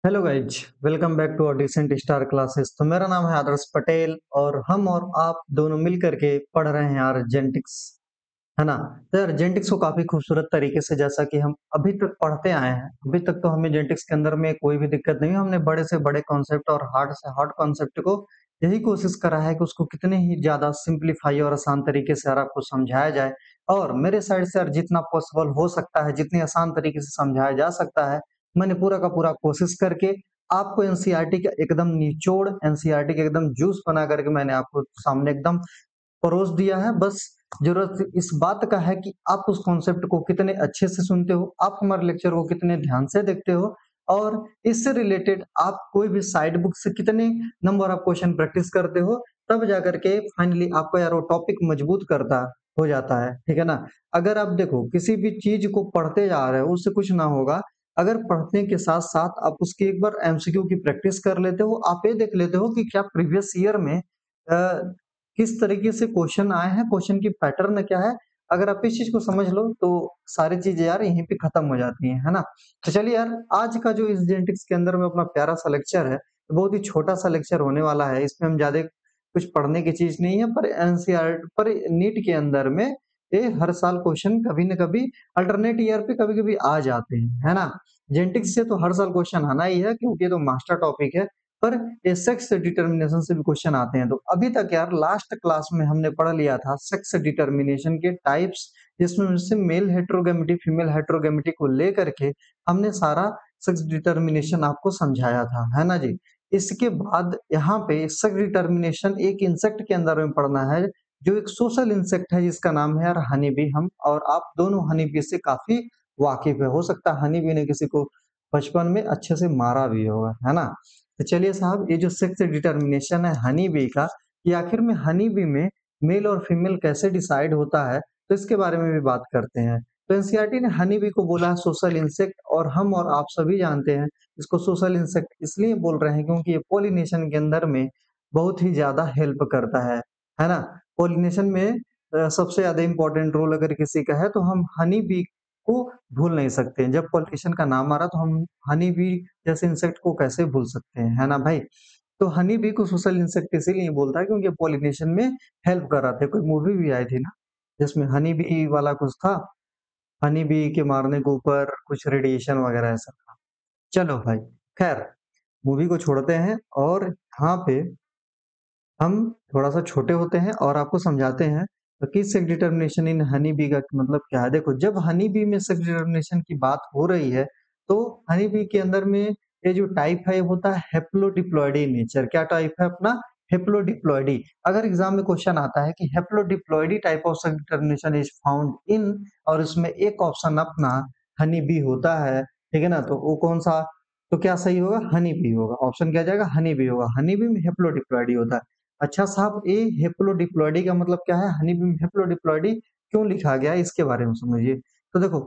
Hello guys, welcome back to our decent star classes. तो मेरा नाम है आदर्श पटेल और हम और आप दोनों मिल करके पढ़ रहे हैं यार जेनेटिक्स, है ना। तो यार जेनेटिक्स को काफी खूबसूरत तरीके से जैसा कि हम अभी तक पढ़ते आए हैं, अभी तक तो हमें जेनेटिक्स के अंदर में कोई भी दिक्कत नहीं है। हमने बड़े से बड़े कॉन्सेप्ट और हार्ड से हार्ड कॉन्सेप्ट को यही कोशिश करा है कि उसको कितने ही ज्यादा सिंप्लीफाई और आसान तरीके से यार आपको समझाया जाए। और मेरे साइड से यार जितना पॉसिबल हो सकता है, जितनी आसान तरीके से समझाया जा सकता है, मैंने पूरा का पूरा कोशिश करके आपको एनसीईआरटी का एकदम निचोड़, एनसीईआरटी का एकदम जूस बना करके मैंने आपको सामने एकदम परोस दिया है। बस जरूरत इस बात का है कि आप उस कॉन्सेप्ट को कितने अच्छे से सुनते हो, आप हमारे लेक्चर को कितने ध्यान से देखते हो, और इससे रिलेटेड आप कोई भी साइड बुक से कितने नंबर ऑफ क्वेश्चन प्रैक्टिस करते हो, तब जाकर के फाइनली आपका यार वो टॉपिक मजबूत करता हो जाता है, ठीक है ना। अगर आप देखो किसी भी चीज को पढ़ते जा रहे हो उससे कुछ ना होगा। अगर पढ़ने के साथ साथ आप उसकी एक बार एमसीक्यू की प्रैक्टिस कर लेते हो, आप ये देख लेते हो कि क्या प्रीवियस ईयर में किस तरीके से क्वेश्चन आए हैं, क्वेश्चन की पैटर्न क्या है। अगर आप इस चीज को समझ लो तो सारी चीजें यार यहीं पे खत्म हो जाती हैं, है ना। तो चलिए यार, आज का जो इस जेनेटिक्स के अंदर में अपना प्यारा सा लेक्चर है, तो बहुत ही छोटा सा लेक्चर होने वाला है। इसमें हम ज्यादा कुछ पढ़ने की चीज नहीं है, पर एनसीआर पर नीट के अंदर में ये हर साल क्वेश्चन कभी न कभी अल्टरनेट ईयर पे कभी कभी आ जाते हैं, है ना। जेनेटिक्स से तो हर साल क्वेश्चन आना ही है, क्योंकि ये तो मास्टर टॉपिक है। पर ये सेक्स डिटर्मिनेशन से भी क्वेश्चन आते हैं। तो अभी तक यार लास्ट क्लास में हमने पढ़ लिया था सेक्स डिटर्मिनेशन के टाइप्स, जिसमें से मेल हेट्रोगेमिटी फीमेल हेट्रोगेमिटी को लेकर के हमने सारा सेक्स डिटर्मिनेशन आपको समझाया था, है ना जी। इसके बाद यहाँ पे सेक्स डिटर्मिनेशन एक इंसेक्ट के अंदर में पढ़ना है, जो एक सोशल इंसेक्ट है, जिसका नाम है यार हनी बी। हम और आप दोनों हनी बी से काफी वाकिफ है, हो सकता है हनी बी ने किसी को बचपन में अच्छे से मारा भी होगा, है ना। तो चलिए साहब, ये जो सेक्स डिटर्मिनेशन है हनी बी का, ये आखिर में हनी बी में मेल और फीमेल कैसे डिसाइड होता है, तो इसके बारे में भी बात करते हैं। तो एनसीईआरटी ने हनी बी को बोला है सोशल इंसेक्ट, और हम और आप सभी जानते हैं इसको सोशल इंसेक्ट इसलिए बोल रहे हैं क्योंकि ये पोलिनेशन के अंदर में बहुत ही ज्यादा हेल्प करता है ना। पोलिनेशन में सबसे ज्यादा इंपॉर्टेंट रोल अगर किसी का है तो हम हनी बी को भूल नहीं सकते। जब पोलिनेशन का नाम आ रहा तो हम हनी बी जैसे इंसेक्ट को कैसे भूल सकते हैं, है ना भाई। तो हनी बी को सोशल इंसेक्ट इसीलिए बोलता है क्योंकि पॉलिनेशन में हेल्प कर रहा था। कोई मूवी भी आई थी ना, जिसमें हनी बी वाला कुछ था, हनी बी के मारने के ऊपर कुछ रेडिएशन वगैरह ऐसा था। चलो भाई, खैर मूवी को छोड़ते हैं और यहाँ पे हम थोड़ा सा छोटे होते हैं और आपको समझाते हैं तो कि sex determination in honey bee का मतलब क्या है। देखो, जब हनी बी में सेक्स डिटर्मिनेशन की बात हो रही है तो हनी बी के अंदर में ये जो टाइप है ये होता है हेप्लोडिप्लॉइडी नेचर। क्या टाइप है अपना? हेप्लोडिप्लॉइडी। अगर एग्जाम में क्वेश्चन आता है कि haplodiploidy type of sex determination is found in, और उसमें एक ऑप्शन अपना हनी बी होता है, ठीक है ना, तो वो कौन सा? तो क्या सही होगा? हनी बी होगा। ऑप्शन क्या जाएगा? हनी बी होगा। हनी बी में हेप्लोडिप्लॉइडी होता है। अच्छा साहब, ये हेप्लोडिप्लॉइडी का मतलब क्या है? हनी बी में हेप्लोडिप्लॉइडी क्यों लिखा गया है, इसके बारे में समझिए। तो देखो,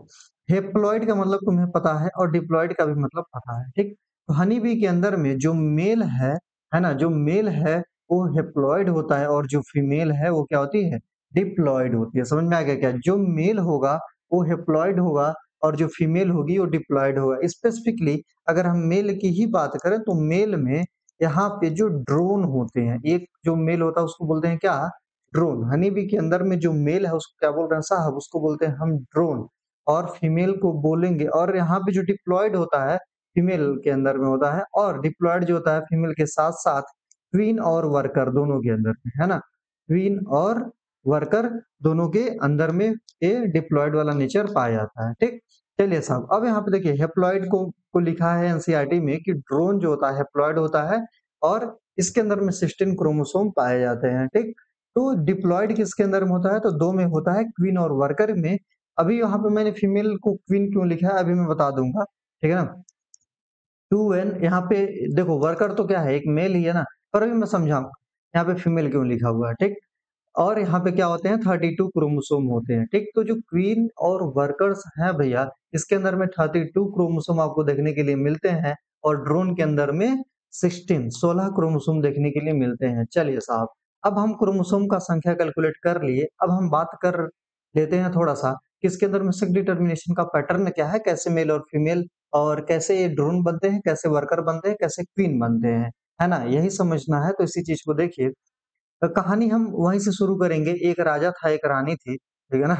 हेप्लॉइड का मतलब तुम्हें पता है और डिप्लॉइड का भी मतलब पता है, ठीक। तो हनी बी के अंदर में जो मेल है ना, जो मेल है वो हेप्लॉइड होता है, और जो फीमेल है वो क्या होती है? डिप्लॉइड होती है। समझ में आ गया क्या? जो मेल होगा वो हेप्लॉइड होगा, और जो फीमेल होगी वो डिप्लॉइड होगा। स्पेसिफिकली अगर हम मेल की ही बात करें तो मेल में यहाँ पे जो ड्रोन होते हैं, एक जो मेल होता है उसको बोलते हैं क्या? ड्रोन। हनी बी के अंदर में जो मेल है उसको क्या बोल रहे हैं साहब? उसको बोलते हैं हम ड्रोन। और फीमेल को बोलेंगे, और यहाँ पे जो डिप्लॉयड होता है फीमेल के अंदर में होता है, और डिप्लॉयड जो होता है फीमेल के साथ साथ क्वीन और वर्कर दोनों के अंदर में, है ना। क्वीन और वर्कर दोनों के अंदर में ये डिप्लॉयड वाला नेचर पाया जाता है, ठीक। चलिए साहब, अब यहाँ पे देखिए हेप्लॉइड को लिखा है एनसीईआरटी में कि ड्रोन जो होता है हेप्लॉइड होता है, और इसके अंदर में 16 क्रोमोसोम पाए जाते हैं, ठीक। तो डिप्लॉइड किसके अंदर में होता है? तो दो में होता है, क्वीन और वर्कर में। अभी यहाँ पे मैंने फीमेल को क्वीन क्यों लिखा है अभी मैं बता दूंगा, ठीक है ना। 2n यहाँ पे देखो, वर्कर तो क्या है? एक मेल ही है ना, पर अभी मैं समझाऊंगा यहाँ पे फीमेल क्यों लिखा हुआ है, ठीक। और यहाँ पे क्या होते हैं? 32 क्रोमोसोम होते हैं, ठीक। तो जो क्वीन और वर्कर्स हैं भैया, इसके अंदर में 32 क्रोमोसोम आपको देखने के लिए मिलते हैं, और ड्रोन के अंदर में 16 क्रोमोसोम देखने के लिए मिलते हैं। चलिए साहब, अब हम क्रोमोसोम का संख्या कैलकुलेट कर लिए, अब हम बात कर लेते हैं थोड़ा सा कि इसके अंदर में सेक्स डिटर्मिनेशन का पैटर्न क्या है, कैसे मेल और फीमेल और कैसे ये ड्रोन बनते हैं, कैसे वर्कर बनते हैं, कैसे क्वीन बनते हैं, है ना? यही समझना है, तो इसी चीज़ को देखिए। कहानी हम वहीं से शुरू करेंगे। एक राजा था, एक रानी थी, ठीक है ना?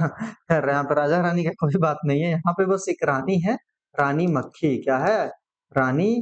खैर यहाँ पे राजा-रानी का कोई बात नहीं है, यहाँ पे बस एक रानी है, रानी मक्खी, क्या है? रानी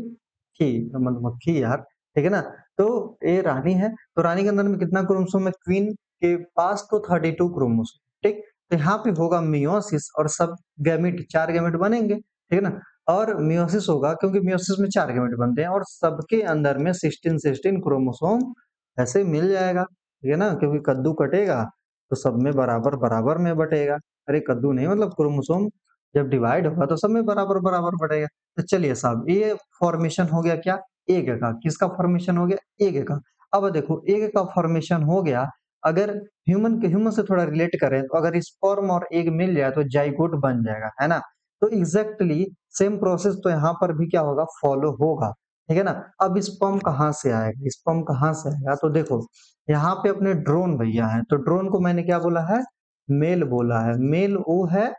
खी मधुमक्खी यार, ठीक है ना? तो ये रानी है, तो रानी के अंदर में कितना क्रोमोसोम है? क्वीन के पास तो 32 क्रोमोसोम, ठीक? तो यहाँ पे होगा मियोसिस और सब गैमीट 4 गैमीट बनेंगे, ठीक है ना? और मियोसिस होगा क्योंकि मियोसिस में 4 गैमीट बनते हैं और सबके अंदर में 16 क्रोमोसोम ऐसे ही मिल जाएगा, ठीक है ना? क्योंकि कद्दू कटेगा तो सब में बराबर-बराबर में बटेगा। अरे कद्दू नहीं मतलब क्रोमोसोम जब डिवाइड होगा तो सब में बराबर-बराबर बटेगा। तो चलिए साहब ये फॉर्मेशन हो गया क्या? एग का। किसका फॉर्मेशन हो गया? एग का। अब देखो एग का फॉर्मेशन हो गया, अगर ह्यूमन से थोड़ा रिलेट करें तो अगर स्पर्म और एग मिल जाए तो जाइगोट बन जाएगा, है ना? तो एग्ज़ैक्टली सेम प्रोसेस तो यहाँ पर भी क्या होगा? फॉलो होगा। ठीक है ना? अब स्पर्म कहाँ से आएगा? स्पर्म कहाँ से आएगा? तो देखो, यहाँ पे अपने ड्रोन भैया हैं, तो ड्रोन को मैंने क्या बोला है? मेल बोला है। मेल वो है,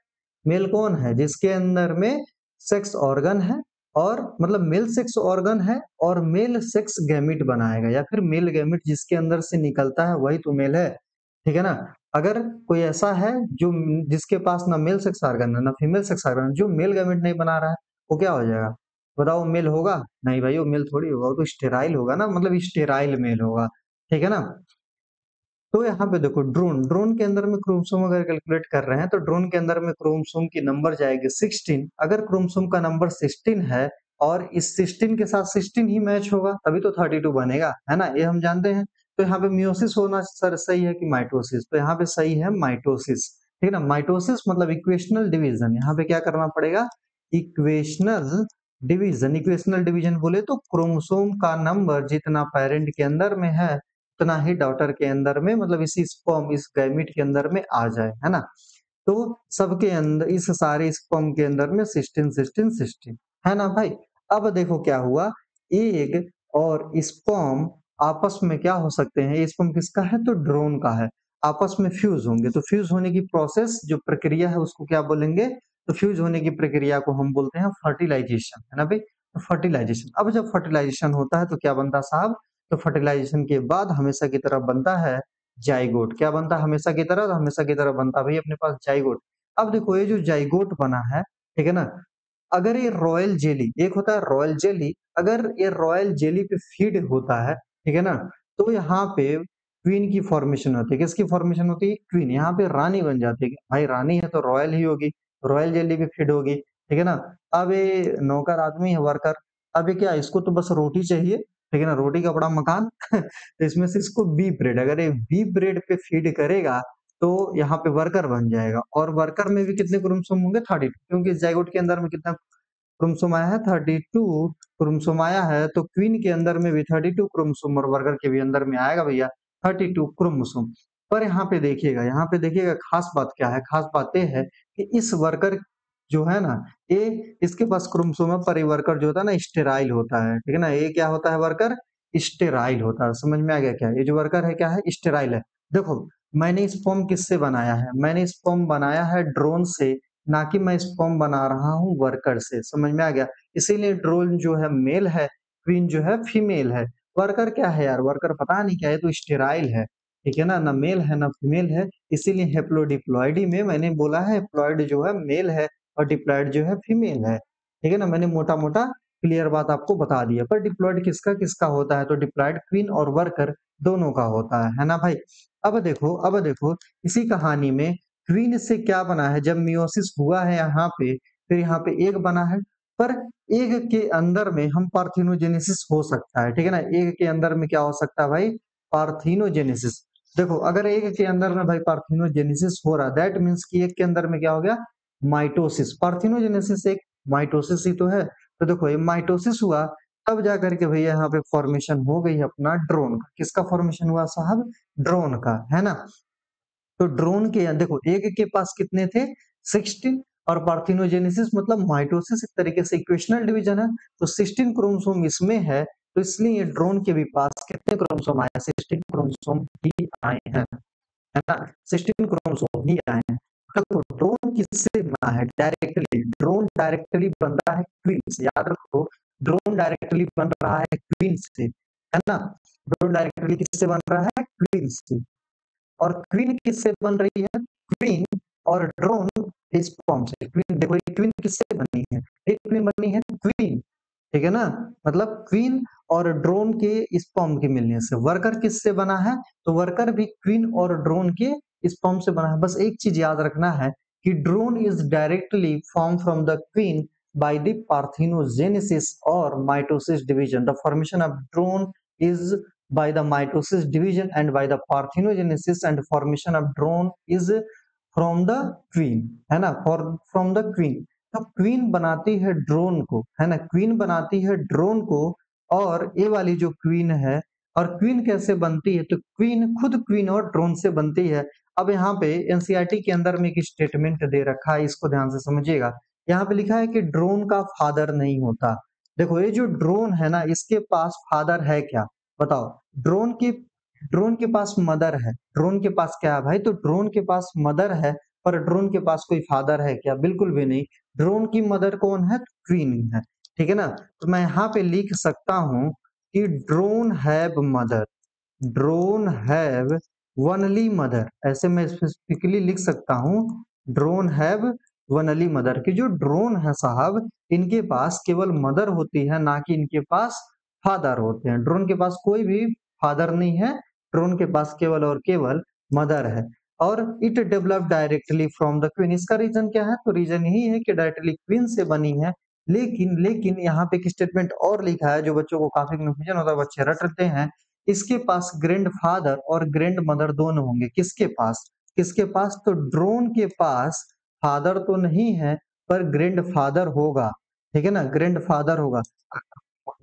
मेल कौन है? जिसके अंदर में सेक्स ऑर्गन है और मतलब मेल सेक्स ऑर्गन है और मेल सेक्स गैमीट बनाएगा या फिर मेल गैमीट जिसके अंदर से निकलता है वही तो मेल है। ठीक है ना? अगर कोई ऐसा है जो जिसके पास ना मेल सेक्स ऑर्गन है, ना फीमेल सेक्स ऑर्गन है, जो मेल गैमीट नहीं बना रहा है, वो क्या हो जाएगा? बताओ मेल होगा? नहीं भाई वो मेल थोड़ी होगा, वो तो स्टेराइल होगा ना, मतलब स्टेराइल मेल होगा। ठीक है ना? तो यहाँ पे देखो ड्रोन के अंदर में क्रोमोसोम अगर कैलकुलेट कर रहे हैं तो ड्रोन के अंदर में क्रोमोसोम की नंबर जाएगी 16। अगर क्रोमोसोम का नंबर 16 है और इस 16 के साथ 16 ही मैच होगा तभी तो 32 बनेगा, है ना? ये हम जानते हैं। तो यहाँ पे मियोसिस होना सर सही है कि माइटोसिस? तो यहाँ पे सही है माइटोसिस। ठीक है ना? माइटोसिस मतलब इक्वेशनल डिवीजन। यहाँ पे क्या करना पड़ेगा? Equational division. इक्वेशनल डिवीजन बोले तो क्रोमोसोम का नंबर जितना पेरेंट के अंदर में है उतना ही डॉटर के अंदर में मतलब इसी स्पर्म इस गैमीट के अंदर में आ जाए, है ना? तो सबके अंदर इस सारे स्पर्म के अंदर में 16 है ना भाई? अब देखो क्या हुआ, एग और स्पर्म आपस में क्या हो सकते हैं? ये स्पर्म किसका है? तो ड्रोन का है। आपस में फ्यूज होंगे, तो फ्यूज होने की प्रोसेस जो प्रक्रिया है उसको क्या बोलेंगे? तो फ्यूज होने की प्रक्रिया को हम बोलते हैं फर्टिलाइजेशन, है ना भाई? तो फर्टिलाइजेशन। अब जब फर्टिलाइजेशन होता है तो क्या बनता है साहब? तो फर्टिलाइजेशन के बाद हमेशा की तरह बनता है जाइगोट। क्या बनता है हमेशा की तरह? तो हमेशा की तरह बनता है भई अपने पास जाइगोट। अब देखो ये जो जाइगोट बना है, ठीक है ना? अगर ये रॉयल जेली, एक होता है रॉयल जेली, अगर ये रॉयल जेली पे फीड होता है, ठीक है ना? तो यहाँ पे क्वीन की फॉर्मेशन होती है। किसकी फॉर्मेशन होती है? क्वीन। यहाँ पे रानी बन जाती है। भाई रानी है तो रॉयल ही होगी, रॉयल जेली पे फीड होगी, ठीक है ना? अब ये नौकर आदमी है वर्कर, अब ये क्या इसको तो बस रोटी चाहिए, ठीक है ना? रोटी कपड़ा मकान तो इसमें से इसको बी ब्रेड, अगर ये बी ब्रेड पे फीड करेगा तो यहाँ पे वर्कर बन जाएगा और वर्कर में भी कितने क्रोमोसोम होंगे? 32, क्योंकि जाइगोट के अंदर में कितना क्रोमोसोम आया है? 32 क्रोमोसोम आया है, तो क्वीन के अंदर में भी 32 क्रोमोसोम और वर्कर के भी अंदर में आएगा भैया 32 क्रोमोसोम। पर यहाँ पे देखिएगा खास बात क्या है? खास बात ये है कि इस वर्कर जो है ना, ये इसके पास क्रोमोसोम है पर ये वर्कर जो होता है ना स्टेराइल होता है, ठीक है ना? ये क्या होता है वर्कर? स्टेराइल होता है। समझ में आ गया क्या? ये जो वर्कर है क्या है? स्टेराइल है। देखो मैंने स्पर्म किससे बनाया है? मैंने स्पर्म बनाया है ड्रोन से, ना कि मैं स्पर्म बना रहा हूँ वर्कर से। समझ में आ गया? इसीलिए ड्रोन जो है मेल है, क्वीन जो है फीमेल है। वर्कर क्या है यार? वर्कर पता नहीं क्या है, ये तो स्टेराइल है। ठीक है ना? ना मेल है ना फीमेल है। इसीलिए हैप्लोडिप्लॉइडी में मैंने बोला है हैप्लॉइड जो है मेल है और डिप्लॉइड जो है फीमेल है। ठीक है ना? मैंने मोटा-मोटा क्लियर बात आपको बता दी है। पर डिप्लॉइड किसका होता है? तो डिप्लॉइड क्वीन और वर्कर दोनों का होता है ना भाई? अब देखो इसी कहानी में क्वीन से क्या बना है? जब मियोसिस हुआ है यहाँ पे, फिर यहाँ पे एग बना है, पर एग के अंदर में हम पार्थिनोजेनेसिस हो सकता है, ठीक है ना? एग के अंदर में क्या हो सकता है भाई? पार्थिनोजेनेसिस। देखो अगर एग के अंदर में भाई पार्थिनोजेनेसिस हो रहा है, दैट मीन्स कि एग के अंदर में क्या हो गया? माइटोसिस। पार्थिनोजेनेसिस एक माइटोसिस ही तो है। तो देखो ये माइटोसिस हुआ, तब जाकर के भैया यहाँ पे फॉर्मेशन हो गई अपना ड्रोन का। किसका फॉर्मेशन हुआ साहब? ड्रोन का, है ना? तो ड्रोन के देखो एग के पास कितने थे? 16 और पार्थिनोजेनेसिस मतलब माइटोसिस एक तरीके से इक्वेशनल डिवीजन है, तो 16 क्रोमोसोम इसमें है, तो इसलिए ड्रोन के भी पास कितने क्रोमोसोम आए? 16 क्रोमोसोम ही आए हैं, है ना? 16 क्रोमोसोम ही आए हैं। देखो ड्रोन किससे बना है डायरेक्टली, ड्रोन डायरेक्टली बन रहा है क्वीन से, याद रखो ड्रोन डायरेक्टली बन रहा है क्वीन से, है ना। ड्रोन डायरेक्टली किससे बन रहा है, क्वीन से। और क्वीन किससे बन रही है, क्वीन और ड्रोन इस फॉर्म से। क्वीन देखो ये क्वीन किससे बनी है, एक क्वीन बनी है क्वीन, ठीक है ना। मतलब क्वीन और ड्रोन के इस फॉर्म के मिलने से। वर्कर किससे बना है, तो वर्कर भी क्वीन और ड्रोन के इस फॉर्म से बना है। बस एक चीज याद रखना है कि drone is directly form from the queen by the parthenogenesis or mitosis division. The formation of drone is by the mitosis division and by the parthenogenesis, and formation of drone is from the queen, है ना, from the queen। तो queen बनाती है drone को, है ना, queen बनाती है ड्रोन को। और ये वाली जो क्वीन है, और क्वीन कैसे बनती है, तो क्वीन खुद क्वीन और ड्रोन से बनती है। अब यहाँ पे एनसीईआरटी के अंदर में एक स्टेटमेंट दे रखा है, इसको ध्यान से समझिएगा। यहाँ पे लिखा है कि ड्रोन का फादर नहीं होता। देखो ये जो ड्रोन है ना, इसके पास फादर है क्या, बताओ। ड्रोन के पास मदर है। ड्रोन के पास क्या है भाई, तो ड्रोन के पास मदर है, पर ड्रोन के पास कोई फादर है क्या, बिल्कुल भी नहीं। ड्रोन की मदर कौन है, क्वीन है, ठीक है ना। तो मैं यहाँ पे लिख सकता हूँ कि drone have mother, drone have only mother, ऐसे मैं स्पेसिफिकली लिख सकता हूँ। ड्रोन हैव वनली मदर, कि जो ड्रोन है साहब, इनके पास केवल मदर होती है, ना कि इनके पास फादर होते हैं। ड्रोन के पास कोई भी फादर नहीं है, ड्रोन के पास केवल और केवल मदर है। और it develop directly from the queen. इसका रीजन क्या है, तो रीजन यही है कि डायरेक्टली क्वीन से बनी है। लेकिन लेकिन यहाँ पे एक स्टेटमेंट और लिखा है जो बच्चों को काफी कंफ्यूजन होता है, बच्चे रट लेते हैं। इसके पास ग्रैंड फादर और ग्रैंड मदर दोनों होंगे। किसके पास, किसके पास, तो ड्रोन के पास फादर तो नहीं है, पर ग्रैंड फादर होगा, ठीक है ना, ग्रैंड फादर होगा।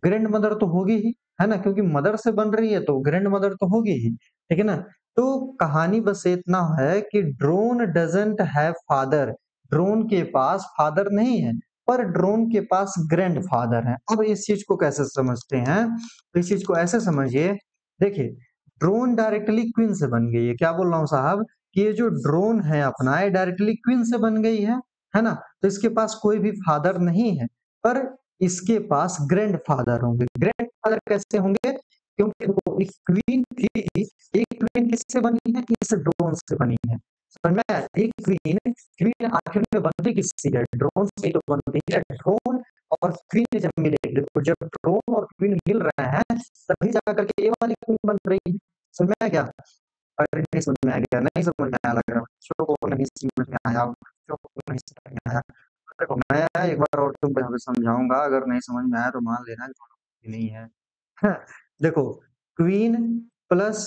ग्रैंड मदर तो होगी ही, है ना, क्योंकि मदर से बन रही है तो ग्रैंड मदर तो होगी ही, ठीक है ना। तो कहानी बस इतना है कि drone doesn't have father, drone के पास फादर नहीं है, पर ड्रोन के पास ग्रैंड फादर है। अब इस चीज को कैसे समझते हैं, तो इस चीज को ऐसे समझिए। देखिए ड्रोन डायरेक्टली क्वीन से बन गई है, क्या बोल रहा हूँ साहब, कि ये जो ड्रोन है अपना, ये डायरेक्टली क्वीन से बन गई है ना। तो इसके पास कोई भी फादर नहीं है, पर इसके पास ग्रैंड फादर होंगे। ग्रैंड फादर कैसे होंगे, क्योंकि वो एक क्वीन थी। एक क्वीन किससे बनी है, इस ड्रोन से बनी है। समझ में आया? एक क्वीन, क्वीन आखिर में बनती किससे है, ड्रोन से तो बनती है। ड्रोन और क्वीन जब मिले, देखो जब ड्रोन और क्वीन मिल रहे हैं, तभी जाकर के ये वाली क्वीन बन रही है। समझ में आ गया, अगर नहीं समझ में आ गया, नहीं समझ में आया, लग रहा है बच्चों को नहीं समझ में आया, बच्चों को नहीं समझ में आया, देखो मैं एक बार और तुमको यहाँ पे समझाऊंगा, अगर नहीं समझ में आया तो मान लेना कि थोड़ा नहीं है। हाँ, देखो क्वीन प्लस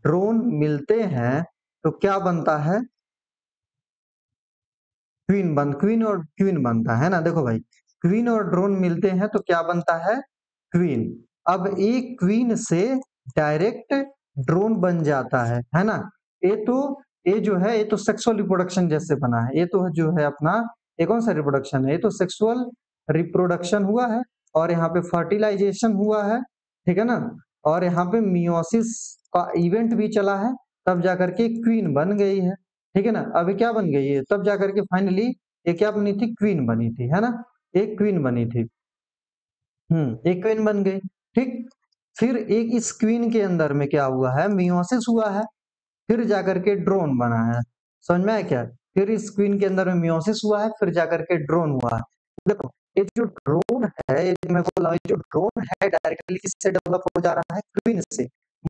ड्रोन मिलते हैं तो क्या बनता है, क्वीन और क्वीन बनता है ना। देखो भाई क्वीन और ड्रोन मिलते हैं तो क्या बनता है, क्वीन। अब एक क्वीन से डायरेक्ट ड्रोन बन जाता है ना। ये तो ये जो है, ये तो सेक्सुअल रिप्रोडक्शन जैसे बना है। ये तो जो है अपना, ये कौन सा रिप्रोडक्शन है, ये तो सेक्सुअल रिप्रोडक्शन हुआ है, और यहाँ पे फर्टिलाइजेशन हुआ है, ठीक है ना। और यहाँ पे मियोसिस का इवेंट भी चला है, तब जाकर के क्वीन बन गई है, ठीक है ना। अभी क्या बन गई है, तब जाकर के फाइनली ये क्या बनी थी, क्वीन बनी थी, है ना, एक क्वीन बनी थी। एक क्वीन बन गई, ठीक। फिर एक इस क्वीन के अंदर में क्या हुआ है, मियोसिस हुआ है, फिर जाकर के ड्रोन बना है। समझ में आया क्या, फिर इस क्वीन के अंदर में मियोसिस हुआ है, फिर जाकर के ड्रोन हुआ है। देखो ये जो ड्रोन है, ये मैं बोल रहा हूँ, ये जो ड्रोन है डायरेक्टली किससे डेवलप हो जा रहा है, क्वीन से।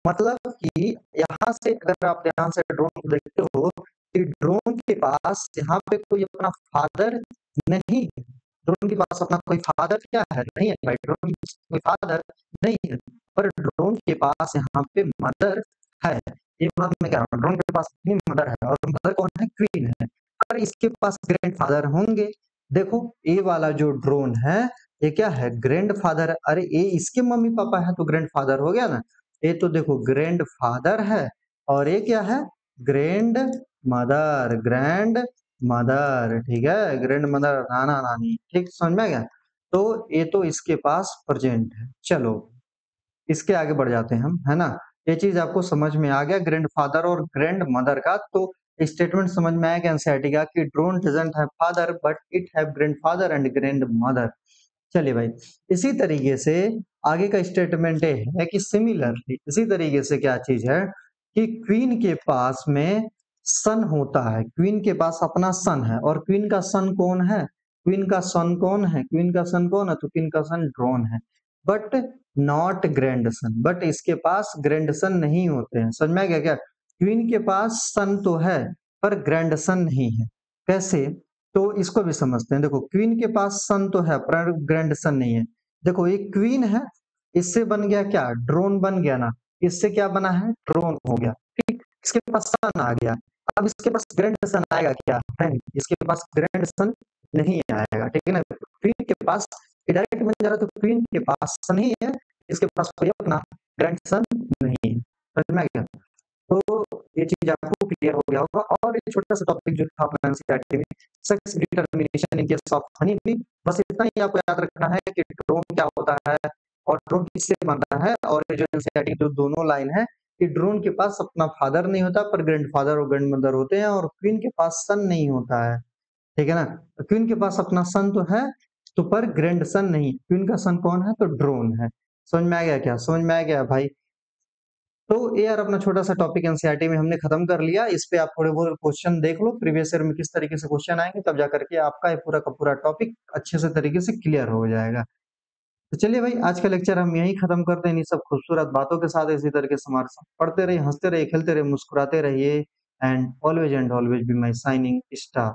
मतलब कि यहाँ से अगर आप ध्यान से ड्रोन को देखते हो, कि ड्रोन के पास यहाँ पे कोई अपना फादर नहीं है। ड्रोन के पास अपना कोई फादर क्या है, नहीं है भाई, ड्रोन के पास कोई फादर नहीं है, पर ड्रोन के पास यहाँ पे मदर है। ये बात मैं कह रहा हूँ, ड्रोन के पास अपनी मदर है, और मदर कौन है, क्वीन है, पर इसके पास ग्रैंड फादर होंगे। देखो ये वाला जो ड्रोन है, ये क्या है, ग्रैंड फादर है। अरे ये इसके मम्मी पापा है तो ग्रैंड फादर हो गया ना। ये तो देखो ग्रैंड फादर है, और ये क्या है, ग्रैंड मदर, ग्रैंड मदर, ठीक है, ग्रैंड मदर, नाना नानी, ठीक, समझ में आ गया। तो ये तो इसके पास प्रेजेंट है। चलो इसके आगे बढ़ जाते हैं हम, है ना। ये चीज आपको समझ में आ गया, ग्रैंड फादर और ग्रैंड मदर का। तो स्टेटमेंट समझ में आया कि एनसीईआरटी का कि drone doesn't have father but it have grandfather and grandmother. चलिए भाई, इसी तरीके से आगे का स्टेटमेंट ये है कि सिमिलरली इसी तरीके से क्या चीज है कि क्वीन के पास में सन होता है, क्वीन के पास अपना सन है, और क्वीन का सन कौन है? क्वीन का सन कौन है? क्वीन का सन कौन है? तो क्वीन का सन ड्रोन है, but not grand son, but इसके पास ग्रैंड सन नहीं होते हैं। समझ में आ गया क्या? क्वीन के पास सन तो है पर ग्रैंड सन नहीं है। कैसे? तो इसको भी समझते हैं। देखो, क्वीन के पास सन तो है पर ग्रैंड सन नहीं है। देखो, ये क्वीन है, इससे बन गया क्या? ड्रोन बन गया ना। इससे क्या बना है? ड्रोन हो गया। ठीक, इसके पास सन आ गया। अब इसके पास ग्रैंड सन आएगा क्या? नहीं, इसके पास ग्रैंड सन नहीं आएगा। ठीक है ना? क्वीन के पास डायरेक्ट बन जा रहा, तो क्वीन के पास सन ही है, इसके पास कोई अपना ग्रैंड सन नहीं है। समझ में आ गया? तो ये चीज आपको क्लियर हो गया होगा। और ये छोटा सा टॉपिक जो था अपना एनसीईआरटी में, sex determination in case of honey bee, बस इतना ही आपको याद रखना है कि ड्रोन क्या होता है और ड्रोन किससे बनता है। और ये जो एनसीईआरटी जो दोनों लाइन है कि ड्रोन के पास अपना फादर नहीं होता पर ग्रैंडफादर और ग्रैंडमदर होते हैं, और क्वीन के पास सन नहीं होता है। ठीक है ना? क्वीन के पास अपना सन तो है, तो पर ग्रैंड सन नहीं। क्वीन का सन कौन है? तो ड्रोन है। समझ में आ गया क्या? समझ में आ गया भाई? तो ये यार अपना छोटा सा टॉपिक एनसीईआरटी में हमने खत्म कर लिया। इस पे आप थोड़े बहुत क्वेश्चन देख लो प्रीवियस ईयर में किस तरीके से क्वेश्चन आएंगे, तब जाकर के आपका ये पूरा का पूरा टॉपिक अच्छे से तरीके से क्लियर हो जाएगा। तो चलिए भाई, आज का लेक्चर हम यहीं खत्म करते हैं इन्हीं सब खूबसूरत बातों के साथ। इसी तरीके से हमारे साथ पढ़ते रहिए, हंसते रहिए, खेलते रहिए, मुस्कुराते रहिए, and always be my signing star.